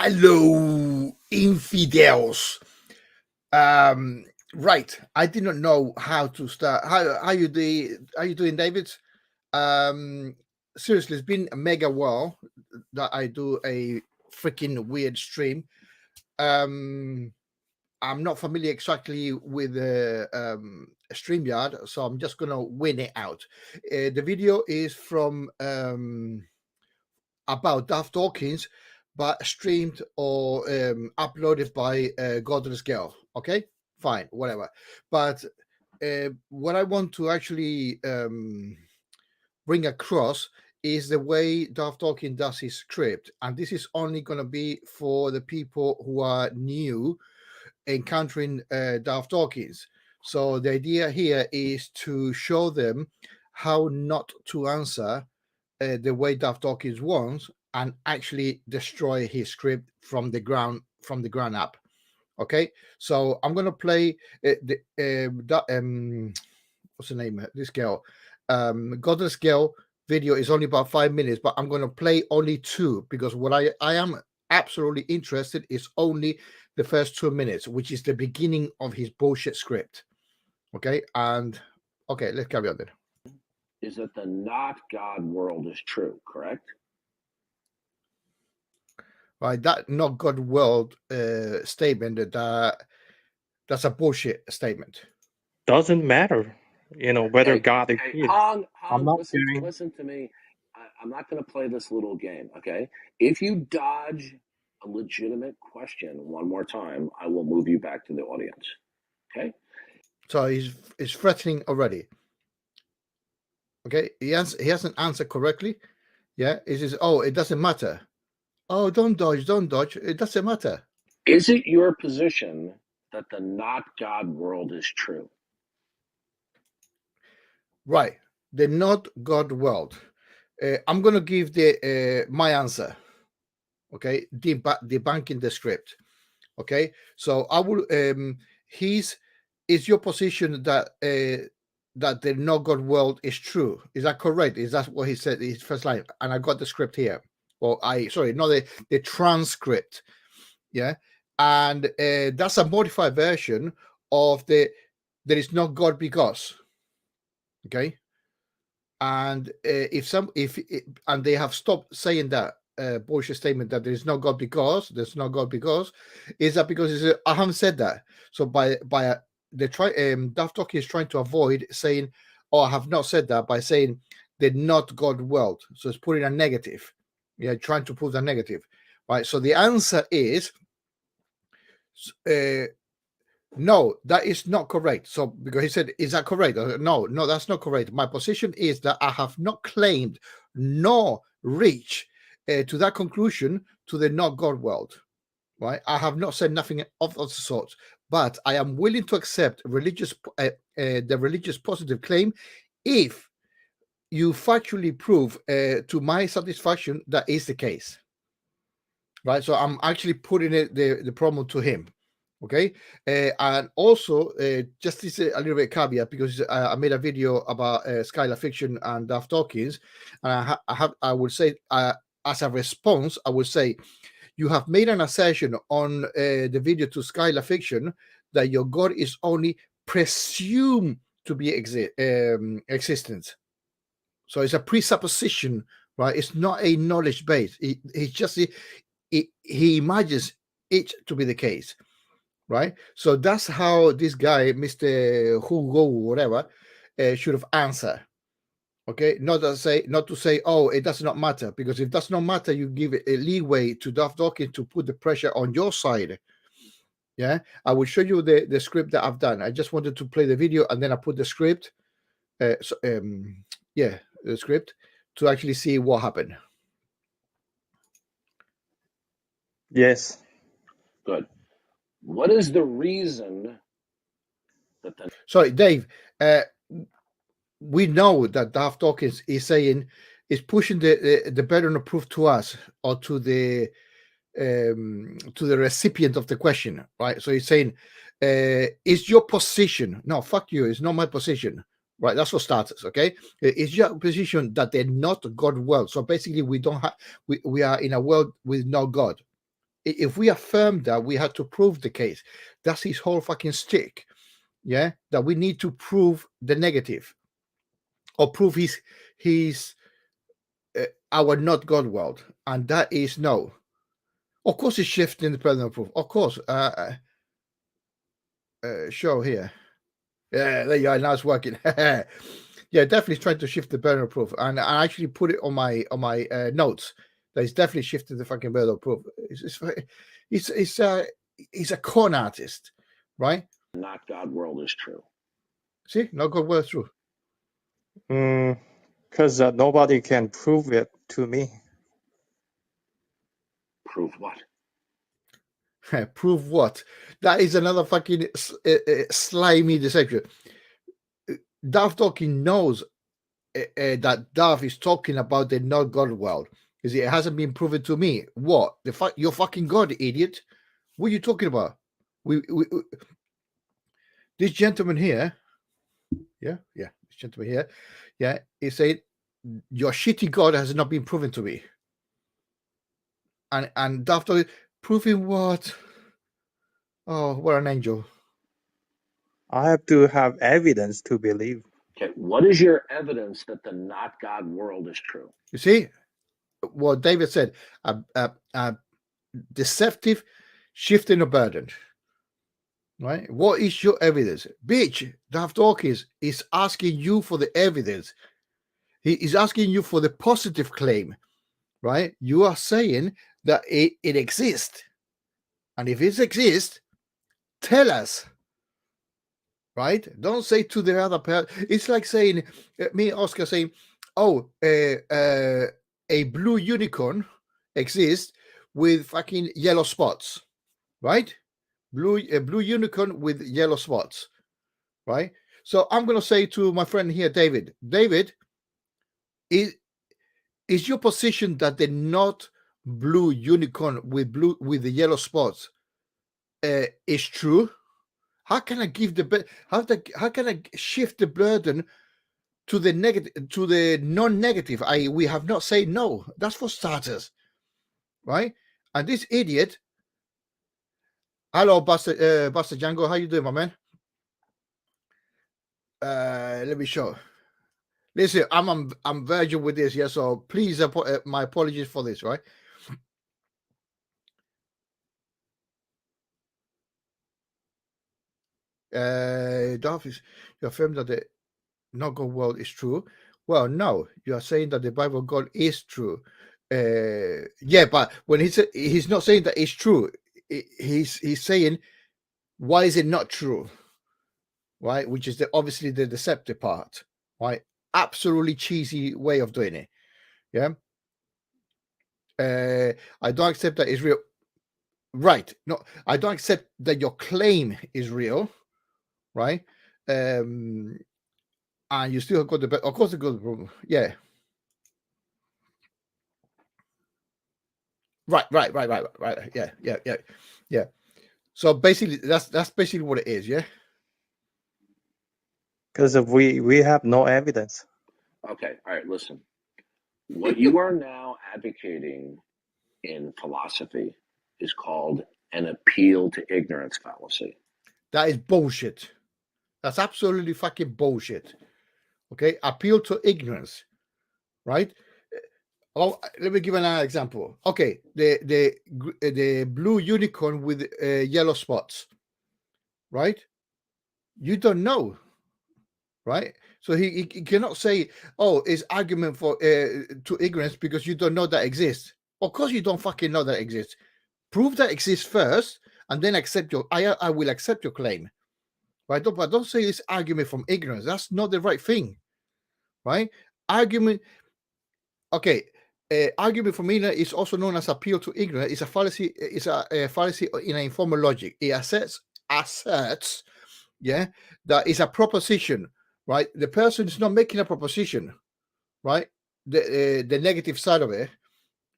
Hello, infidels. Right. I did not know how to start. How you doing, David? Seriously, it's been a mega while that I do a freaking weird stream. I'm not familiar exactly with the StreamYard, so I'm just gonna win it out. The video is from about Darth Dawkins, but streamed or uploaded by Godless Girl. Okay, fine, whatever. But what I want to actually bring across is the way Darth Dawkins does his script, and this is only going to be for the people who are new encountering Darth Dawkins. So the idea here is to show them how not to answer the way Darth Dawkins wants, and actually destroy his script from the ground up. Okay, so I'm gonna play what's the name? This girl, Godless Girl video is only about 5 minutes, but I'm gonna play only 2 because what I am absolutely interested is only the first 2 minutes, which is the beginning of his bullshit script. Okay, and okay, let's carry on then. Is that the not God world is true, correct? Right, that not God world statement, that's a bullshit statement. Doesn't matter, whether God exists. Listen to me. I'm not going to play this little game, okay? If you dodge a legitimate question one more time, I will move you back to the audience, okay? So he's threatening already. Okay, he hasn't answered correctly. Yeah, he says, "Oh, it doesn't matter. Oh, don't dodge. It doesn't matter." Is it your position that the not God world is true? Right, the not God world. I'm gonna give the my answer. Okay, debunking the script. Okay, so I will. Is your position that that the no God world is true? Is that correct? Is that what he said in his first line? And I got the script here. Well, the transcript. Yeah, and that's a modified version of there is no God because. Okay, and and they have stopped saying that bullshit statement that there is no God because there's no God because, is that because I haven't said that. So by Daft Talkie is trying to avoid saying, "Oh, I have not said that," by saying the not God world. So it's putting a negative. Yeah, trying to put a negative. Right. So the answer is no, that is not correct. So because he said, "Is that correct?" No, that's not correct. My position is that I have not claimed nor reached to that conclusion to the not God world. Right? I have not said nothing of the sort, but I am willing to accept the religious positive claim if you factually prove to my satisfaction that is the case. Right? So I'm actually putting the problem to him. Okay, and also just this a little bit caveat because I made a video about Skylar Fiction and Darth Dawkins, and I would say as a response, I would say you have made an assertion on the video to Skylar Fiction that your God is only presumed to be existent. So it's a presupposition, right? It's not a knowledge base. It's just he imagines it to be the case. Right, so that's how this guy, Mr. Hugo, whatever, should have answered. Okay, not to say, "Oh, it does not matter," because if it does not matter, you give it a leeway to Darth Dawkins to put the pressure on your side. Yeah, I will show you the script that I've done. I just wanted to play the video and then I put the script. The script to actually see what happened. Yes. Good. What is the reason that Sorry, Dave. We know that Darth Dawkins is saying is pushing the burden of proof to us or to the recipient of the question, right? So he's saying, "Is your position?" No, fuck you. It's not my position, right? That's for starters. Okay, is your position that they're not God world? So basically, we don't have we are in a world with no God. if we affirm that, we have to prove the case. That's his whole fucking stick. Yeah, that we need to prove the negative, or prove his our not God world, and that is no. Of course, it's shifting the burden of proof. Of course, show here. Yeah, there you are. Now it's working. Yeah, definitely trying to shift the burden of proof, and I actually put it on my notes. That he's definitely shifted the fucking burden of proof. He's a con artist, right? Not God world is true. See, not God world is true. Because nobody can prove it to me. Prove what? Prove what? That is another fucking slimy deception. Darth Dawkins knows that Darth is talking about the not God world, because it hasn't been proven to me. What? You're fucking God, idiot. What are you talking about? This gentleman here, this gentleman here, he said, your shitty God has not been proven to me. And Darth Dawkins, proving what? Oh, what an angel. I have to have evidence to believe. Okay, what is your evidence that the not God world is true? You see what David said, deceptive, shifting a burden. Right? What is your evidence? Bitch, Darth Dawkins is asking you for the evidence. He is asking you for the positive claim. Right? You are saying that it exists. And if it exists, tell us. Right? Don't say to the other person. It's like saying, me and Oscar saying, oh, a blue unicorn exists with fucking yellow spots. Right? A blue unicorn with yellow spots. Right? So I'm going to say to my friend here, David, is your position that the not blue unicorn with the yellow spots is true? How can I give how can I shift the burden to the negative, to the non-negative? We have not said no. That's for starters, right? And this idiot. Hello, Buster Django. How you doing, my man? Let me show. Listen, I'm virgin with this, yeah. So please, my apologies for this, right? Darth, you affirm that the not God world is true. Well, no, you are saying that the Bible God is true. Yeah, but when he's not saying that it's true. He's saying, why is it not true? Right, which is obviously the deceptive part. Right, absolutely cheesy way of doing it. Yeah. I don't accept that it's real. Right. No, I don't accept that your claim is real. Right. And you still got the, of course, the good problem. Yeah. Right. Yeah. So basically, that's basically what it is. Yeah. Because we have no evidence. Okay. All right. Listen, what you are now advocating in philosophy is called an appeal to ignorance fallacy. That is bullshit. That's absolutely fucking bullshit. Okay. Appeal to ignorance. Right. Oh, let me give another example. Okay, the blue unicorn with yellow spots, right? You don't know, right? So he cannot say, "Oh, it's argument for to ignorance because you don't know that exists." Of course, you don't fucking know that exists. Prove that exists first, and then accept your. I will accept your claim, right? But don't say it's argument from ignorance. That's not the right thing, right? Argument. Okay. Argument from ignorance is also known as appeal to ignorance. It's a fallacy. It's a fallacy in an informal logic. It asserts, yeah, that is a proposition, right? The person is not making a proposition, right? The negative side of it,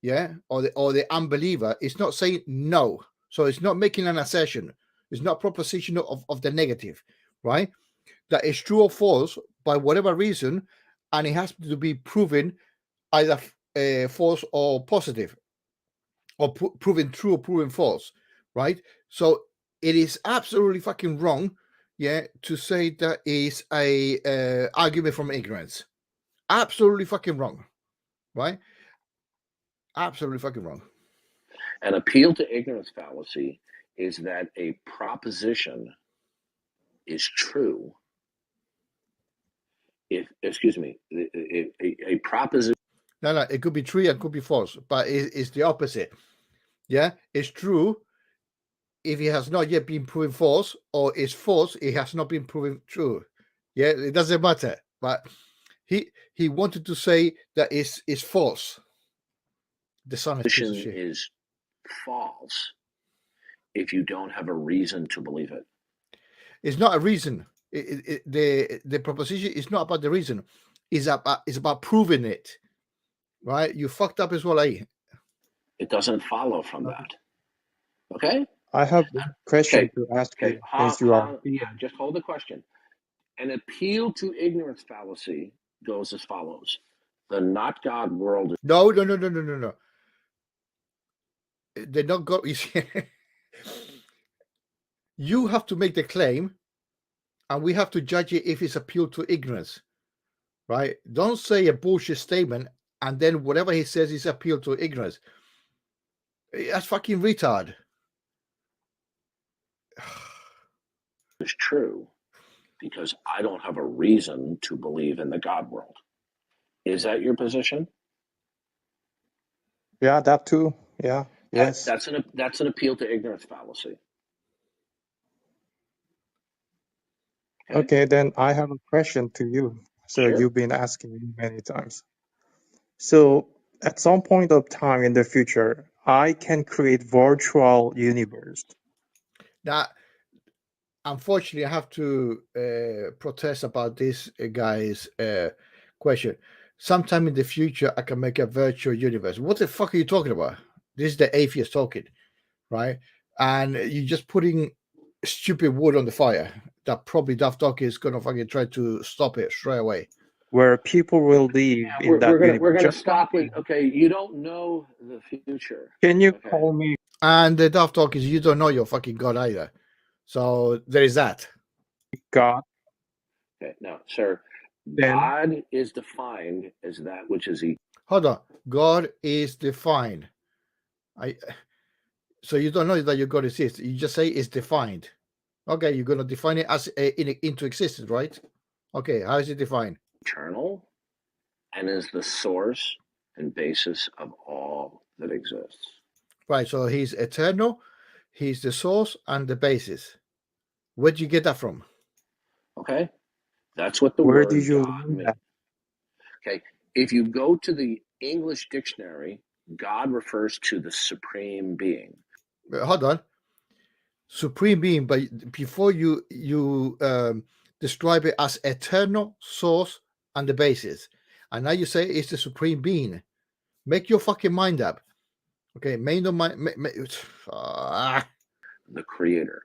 yeah, or the unbeliever is not saying no, so it's not making an assertion. It's not proposition of the negative, right? That is true or false by whatever reason, and it has to be proven either false or positive. or proven true or proven false, right? So it is absolutely fucking wrong, yeah, to say that is a argument from ignorance. Absolutely fucking wrong, right? Absolutely fucking wrong. An appeal to ignorance fallacy is that a proposition is true if, excuse me, a proposition. No, it could be true and could be false, but it's the opposite. Yeah, it's true if it has not yet been proven false, or it's false, it has not been proven true. Yeah, it doesn't matter. But he wanted to say that it's false. Dishonest piece of shit. Is false if you don't have a reason to believe it. It's not a reason. The proposition is not about the reason. It's about proving it. Right? You fucked up as well, eh? It doesn't follow from that. Okay? I have one question to ask you. Since you are just hold the question. An appeal to ignorance fallacy goes as follows. The not God world. No. They're not God. You have to make the claim, and we have to judge it if it's appeal to ignorance. Right? Don't say a bullshit statement and then whatever he says is appeal to ignorance. That's fucking retard. Is true because I don't have a reason to believe in the God world. Is that your position? Yeah, that too. Yeah. Yes. That's an appeal to ignorance fallacy. Okay, then I have a question to you. So Sure. You've been asking me many times. So at some point of time in the future, I can create virtual universe. Now, unfortunately, I have to protest about this guy's question. Sometime in the future, I can make a virtual universe. What the fuck are you talking about? This is the atheist talking, right? And you're just putting stupid wood on the fire that probably Darth Dawkins is gonna fucking try to stop it straight away. Where people will live in that universe. We're gonna stop with okay. You don't know the future. Can you call me? And the Darth Dawkins, you don't know your fucking God either. So there is that. God. Okay, now, sir, Then God is defined as that which is Hold on. God is defined. So you don't know that your God exists. You just say it's defined. Okay, you're gonna define it as into existence, right? Okay, how is it defined? eternal and is the source and basis of all that exists. Right. So he's eternal. He's the source and the basis. Where do you get that from? Okay, that's what the where word did you God learn means. that? Okay, if you go to the English dictionary, God refers to the supreme being. Hold on. Supreme being, but before you describe it as eternal source and the basis, and now you say it's the supreme being. Make your fucking mind up. Okay, mind on my the creator.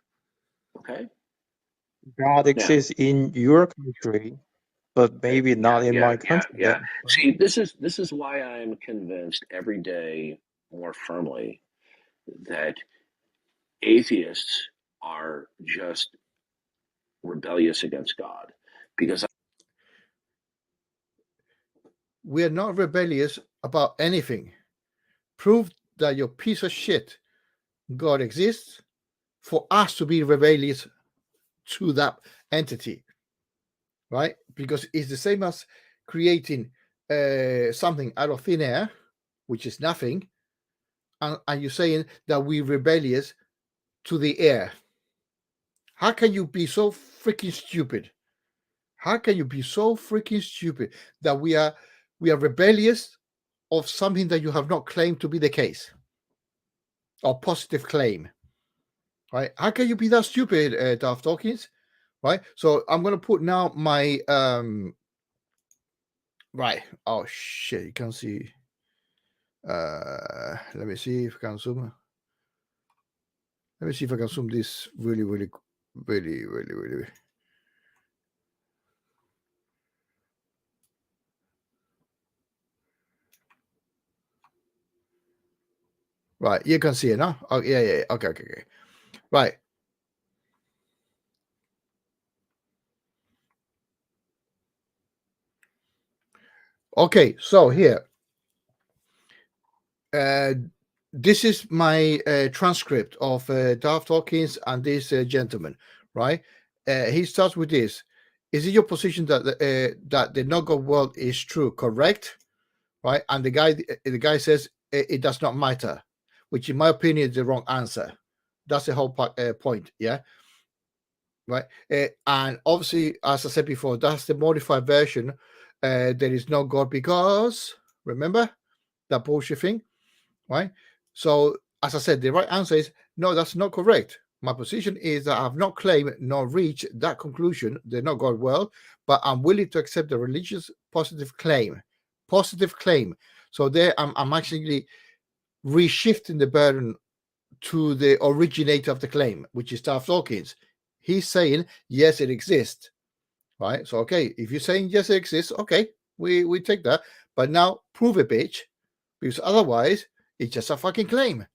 Okay, God exists in your country, but maybe not in my country. Yeah. Then. See, this is why I'm convinced every day more firmly that atheists are just rebellious against God, because we are not rebellious about anything. Prove that your piece of shit God exists for us to be rebellious to that entity, right? Because it's the same as creating something out of thin air, which is nothing, and you're saying that we're rebellious to the air. How can you be so freaking stupid? How can you be so freaking stupid that we are rebellious of something that you have not claimed to be the case, or positive claim, right? How can you be that stupid, Darth Dawkins? Right. So I'm gonna put now my right. Oh shit! You can't see. Let me see if I can zoom. Let me see if I can zoom this really. Right, you can see it, no? Oh, yeah. Okay. Right. Okay, so here, this is my transcript of Darth Dawkins and this gentleman, right? He starts with this. Is it your position that that the no-God world is true, correct? Right? And the guy says it does not matter, which in my opinion is the wrong answer. That's the whole point, yeah? Right? And obviously, as I said before, that's the modified version. There is no God because, remember that bullshit thing? Right? So, as I said, the right answer is no, that's not correct. My position is that I have not claimed nor reached that conclusion, the not God world, but I'm willing to accept the religious positive claim. Positive claim. So there I'm actually reshifting the burden to the originator of the claim, which is Darth Dawkins. He's saying, yes, it exists. Right? So okay, if you're saying yes, it exists, okay, we take that. But now prove it, bitch. Because otherwise it's just a fucking claim,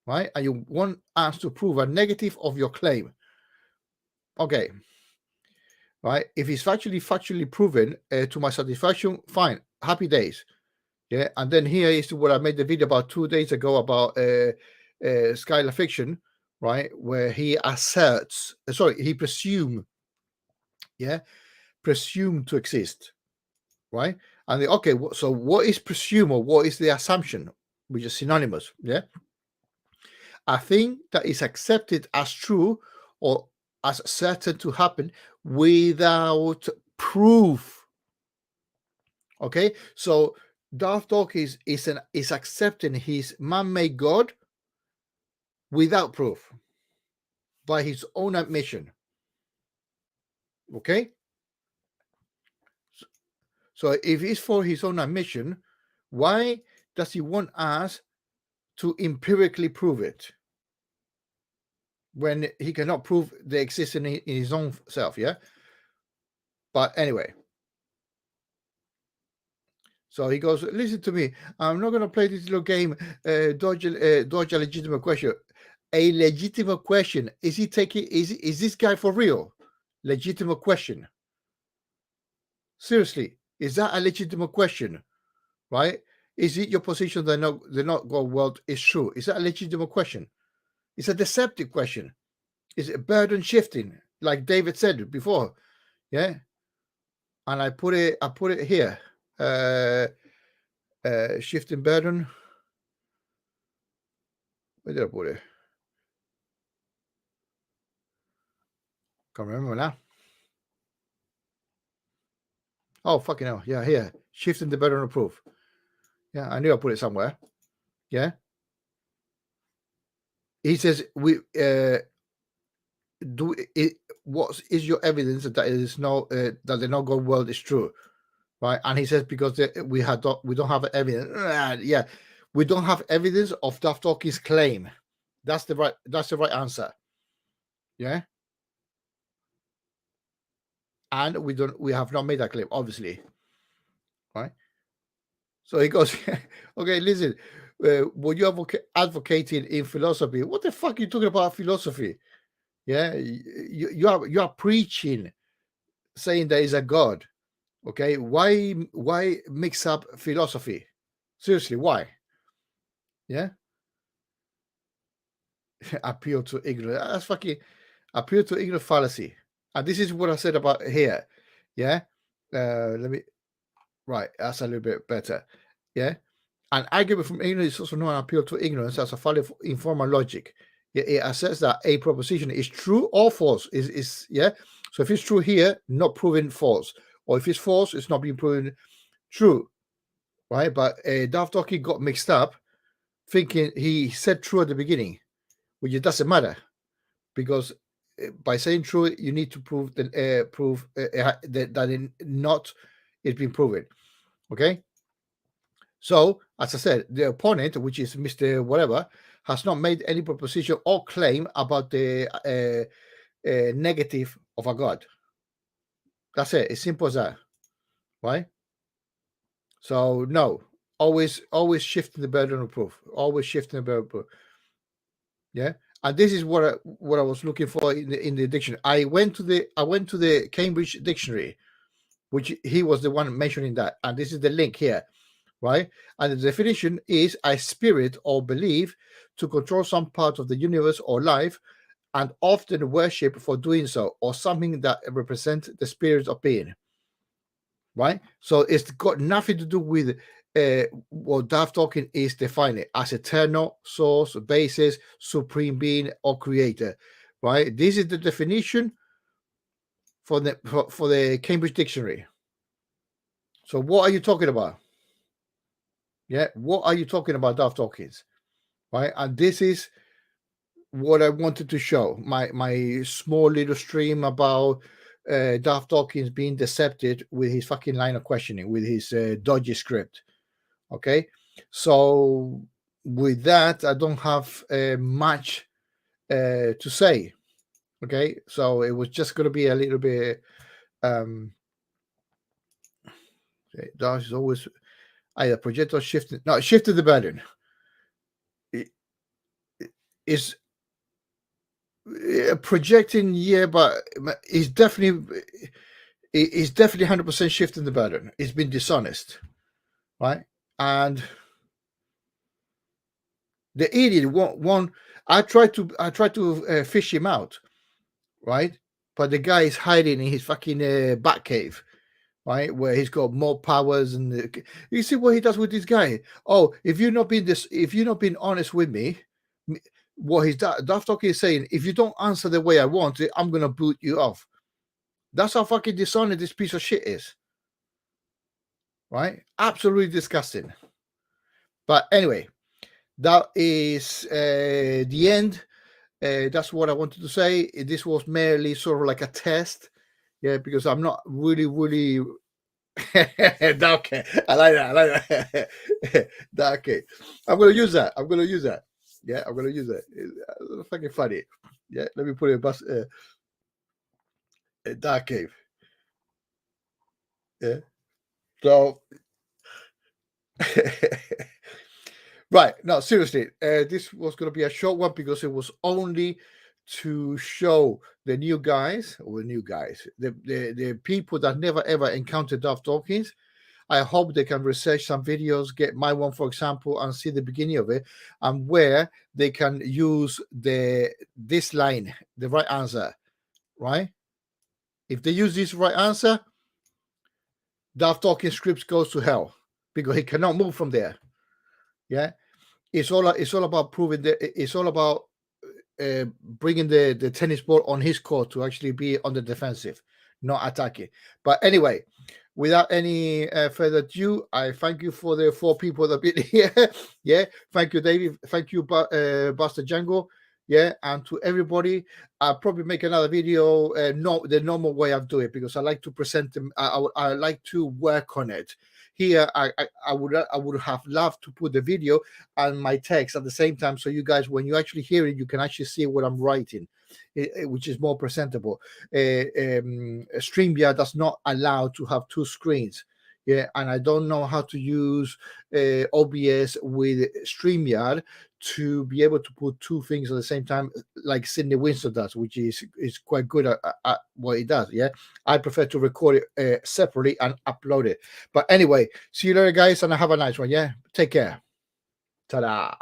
right? And you want us to prove a negative of your claim. Okay, right? If it's factually proven to my satisfaction, fine, happy days. Yeah, and then here is what I made the video about 2 days ago about Skylar Fiction, right? Where he asserts, he presume to exist, right? And okay, so what is presume or what is the assumption, which is synonymous, yeah? A thing that is accepted as true or as certain to happen without proof. Okay, so Darth Dawkins is accepting his man-made God without proof, by his own admission. Okay, so if it's for his own admission, why does he want us to empirically prove it when he cannot prove the existence in his own self? Yeah, but anyway. So he goes, listen to me. I'm not going to play this little game, dodge a legitimate question. A legitimate question. Is he taking, is this guy for real? Legitimate question. Seriously, is that a legitimate question? Right? Is it your position that the not God world is true? Is that a legitimate question? It's a deceptive question. Is it burden shifting, like David said before? Yeah. And I put it here. Shifting burden. Where did I put it? Can't remember now. Oh, fucking hell. Yeah, here. Shifting the burden of proof. Yeah, I knew I put it somewhere. Yeah. He says, we do it. What is your evidence that is no that the no God world is true? Right. And he says, because we don't have evidence. Yeah, we don't have evidence of Darth Dawkins' claim. That's the right answer. Yeah. And we have not made that claim, obviously. Right. So he goes, okay, listen, what you advocating in philosophy? What the fuck are you talking about philosophy? Yeah, you are preaching, saying there is a God. Okay, why mix up philosophy? Seriously, why? Yeah, appeal to ignorance. That's fucking appeal to ignorant fallacy. And this is what I said about here. Yeah, let me. Right, that's a little bit better. Yeah. An argument from ignorance is also known as appeal to ignorance as a valid informal logic. It asserts that a proposition is true or false. Is yeah. So if it's true here, not proven false, or if it's false, it's not being proven true, right? But Darth Dawkins got mixed up, thinking he said true at the beginning, which it doesn't matter because by saying true, you need to prove that that it not it's been proven. Okay. So, as I said, the opponent, which is Mr. Whatever, has not made any proposition or claim about the negative of a God. That's it. It's simple as that, right? So, no, Always shifting the burden of proof. Always shifting the burden of proof. Yeah, and this is what I was looking for in the dictionary. I went to the Cambridge Dictionary, which he was the one mentioning that, and this is the link here, right? And the definition is a spirit or belief to control some part of the universe or life, and often worship for doing so, or something that represents the spirit of being. Right? So it's got nothing to do with what Darth Dawkins is defining as eternal, source, basis, supreme being, or creator. Right? This is the definition for the Cambridge Dictionary. So what are you talking about? Yeah, what are you talking about, Darth Dawkins? Right? And this is what I wanted to show. My small little stream about Darth Dawkins being deceptive with his fucking line of questioning, with his dodgy script. Okay, so with that, I don't have much to say. Okay, so it was just going to be a little bit. Darth is always either project or shifted. No, shifted the burden. Is projecting, yeah, but it's definitely 100% shifting the burden. It's been dishonest, right? And the idiot one. I tried to fish him out, right? But the guy is hiding in his fucking bat cave, right, where he's got more powers. And you see what he does with this guy. Oh, if you're not being honest with me, what he's Darth Dawkins is saying, if you don't answer the way I want it, I'm gonna boot you off. That's how fucking dishonest this piece of shit is, right? Absolutely disgusting. But anyway, that is the end. That's what I wanted to say. This was merely sort of like a test, yeah, because I'm not really okay. I like that. Okay. I'm gonna use that. Yeah, I'm gonna use that. It's fucking funny. Yeah, let me put it in Dark Cave. Yeah. So right. No, seriously. This was gonna be a short one because it was only to show the new guys, the people that never ever encountered Darth Dawkins. I hope they can research some videos, get my one, for example, and see the beginning of it, and where they can use this line, the right answer, right? If they use this right answer, Darth Dawkins script goes to hell because he cannot move from there. Yeah, it's all about proving that. It's all about bringing the tennis ball on his court to actually be on the defensive, not attacking. But anyway, without any further ado, I thank you for the 4 people that been here. Yeah, thank you, David. Thank you, Buster Django. Yeah, and to everybody, I'll probably make another video, not the normal way I do it, because I like to present them. I like to work on it. Here, I would have loved to put the video and my text at the same time, so you guys, when you actually hear it, you can actually see what I'm writing, which is more presentable. StreamYard does not allow to have 2 screens. Yeah, and I don't know how to use OBS with StreamYard to be able to put 2 things at the same time, like Sydney Winston does, which is quite good at what he does. Yeah, I prefer to record it separately and upload it. But anyway, see you later, guys, and have a nice one. Yeah, take care. Ta-da.